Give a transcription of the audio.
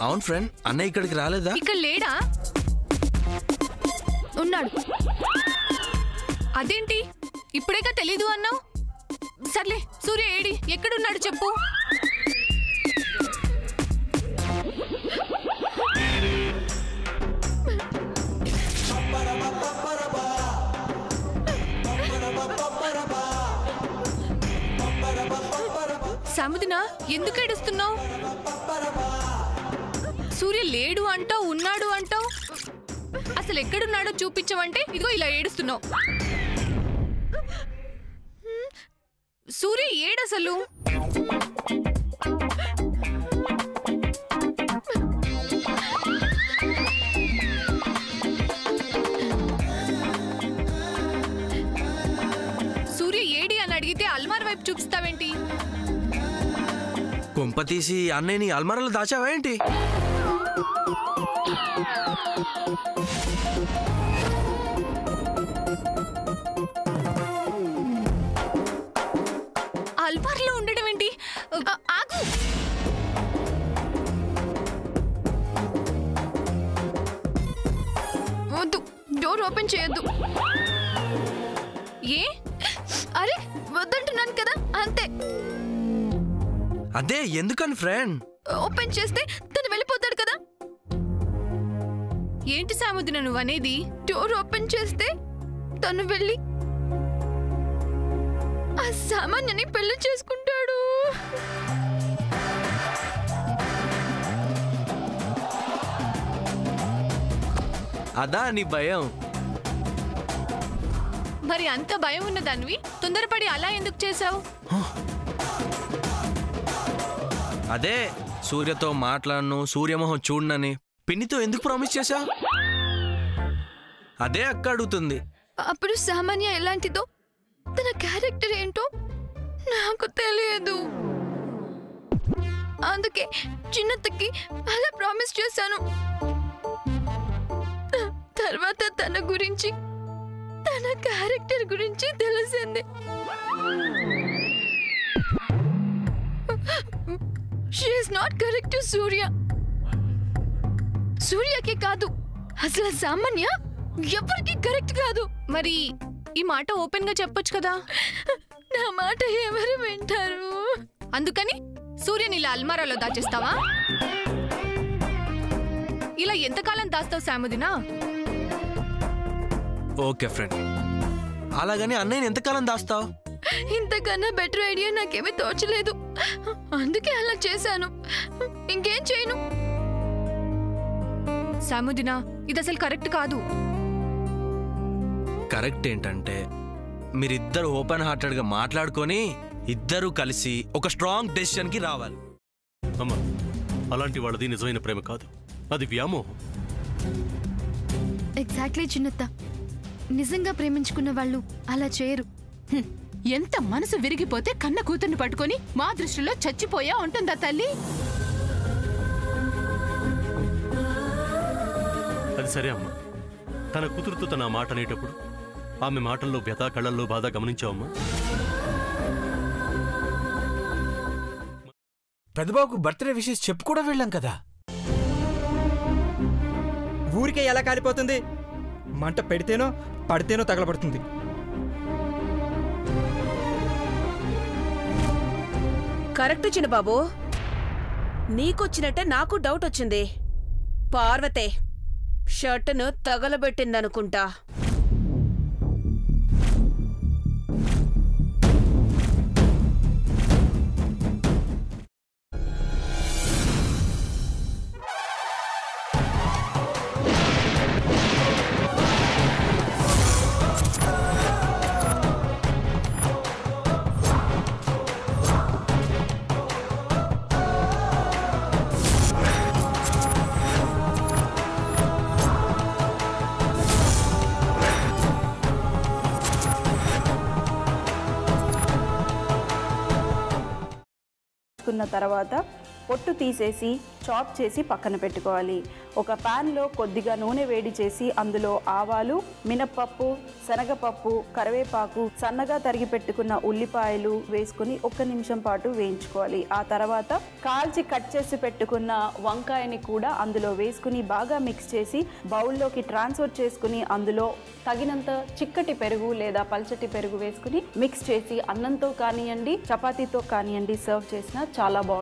అవును ఫ్రెండ్, అన్నయ్య ఇక్కడికి రాలేదా? ఇక్కడ లేడా? ఉన్నాడు. అదేంటి ఇప్పుడేగా తెలీదు అన్నావు? సర్లే, సూర్య ఏడి ఎక్కడున్నాడు చెప్పు. సాముదినా, ఎందుకు ఏడుస్తున్నావు? సూర్య లేడు అంటావు, ఉన్నాడు అంటావు, అసలు ఎక్కడున్నాడో చూపించవంటే ఇదిగో ఇలా ఏడుస్తున్నావు. సూర్య ఏడసలు? సూర్య ఏడి అని అడిగితే అల్మార్ వైపు చూపిస్తావేంటి? కొంప తీసి అన్నయ్యని అల్మారాలో దాచావా ఏంటి? అల్మార్లో ఉండడం ఏంటి? ఆగు. వద్దు, డోర్ ఓపెన్ చేయొద్దు. ఏ? అరే వద్దంటున్నాను కదా, అంతే. అదే ఎందుకని ఫ్రెండ్? ఓపెన్ చేస్తే తను వెళ్ళిపోతాడు కదా. ఏంటి సాముదిన నువ్వు అనేది? డోర్ ఓపెన్ చేస్తే తను వెళ్ళి ఆ సామాన్యని పెళ్లి చేసుకుంటాడు. అదా నీ భయం? మరి అంత భయం ఉన్న దానివి తొందరపడి అలా ఎందుకు చేశావు? అదే సూర్యతో మాట్లాడను, సూర్యమోహం చూడనని పిన్నితో ఎందుకు ప్రామిస్ చేశా? అదే అక్క అడుగుతుంది. అప్పుడు సామాన్య ఎలాంటిదో, తన క్యారెక్టర్ ఏంటో నాకు తెలియదు. అందుకే చిన్నత్తకి అలా ప్రామిస్ చేశాను. తర్వాత తన గురించి, తన క్యారెక్టర్ గురించి తెలిసింది. She is not correct to Surya. సూర్యకి కాదు, అసలు సామాన్య ఎవరికి కరెక్ట్ కాదు. మరి ఈ మాట ఓపెన్ గా చెప్పొచ్చు కదా. నా మాట ఎవరు వింటారు? అందుకని సూర్యని ఇలా అల్మారాలో దాచేస్తావా? ఇలా ఎంతకాలం దాస్తావు సాముదినా? ఓకే ఫ్రెండ్, అలాగని అన్నయ్యని ఎంతకాలం దాస్తావు? ఇంతకన్నా బెటర్ ఐడియా నాకేమీ తోచలేదు, అందుకే అలా చేశాను. ఇంకేం చేయను. సాముదినా, ఇది అసలు కరెక్ట్ కాదు. కరెక్ట్ ఏంటంటే మీరిద్దరు ఓపెన్ హార్టెడ్ గా మాట్లాడుకొని ఇద్దరు కలిసి ఒక స్ట్రాంగ్ డెసిషన్ కి రావాలి. అమ్మా, అలాంటి వాళ్ళది నిజమైన ప్రేమ కాదు, అది వ్యామోహం. ఎగ్జాక్ట్లీ చిన్నత్త, నిజంగా ప్రేమించుకున్న వాళ్ళు అలా చేయరు. ఎంత మనసు విరిగిపోతే కన్న కూతుర్ని పట్టుకొని మా దృష్టిలో చచ్చిపోయా ఉంటుందా తల్లి? అది సరే అమ్మా, తన కూతురుతో తన మాట అనేటప్పుడు ఆమె మాటల్లో వ్యథ, కళ్ళల్లో బాధ గమనించావమ్మా? పెద్దబాబుకు బర్త్డే విషెస్ చెప్పు కూడా వెళ్ళాం కదా. ఊరికే ఎలా కాలిపోతుంది? మంట పెడితేనో పడితేనో తగలబడుతుంది. కరెక్ట్ చిన్నబాబు, నీకొచ్చినట్టే నాకు డౌట్ వచ్చింది. పార్వతే షర్టును తగలబెట్టిందనుకుంటా. తర్వాత పొట్టు తీసేసి చాప్ చేసి పక్కన పెట్టుకోవాలి. ఒక ప్యాన్లో కొద్దిగా నూనె వేడి చేసి అందులో ఆవాలు, మినప్పప్పు, శనగపప్పు, కరివేపాకు, సన్నగా తరిగి పెట్టుకున్న ఉల్లిపాయలు వేసుకుని 1 నిమిషం పాటు వేయించుకోవాలి. ఆ తర్వాత కాల్చి కట్ చేసి పెట్టుకున్న వంకాయని కూడా అందులో వేసుకుని బాగా మిక్స్ చేసి బౌల్లోకి ట్రాన్స్ఫర్ చేసుకుని అందులో తగినంత చిక్కటి పెరుగు లేదా పల్చటి పెరుగు వేసుకుని మిక్స్ చేసి అన్నంతో కానివ్వండి, చపాతీతో కానివ్వండి సర్వ్ చేసినా చాలా బాగుంటుంది.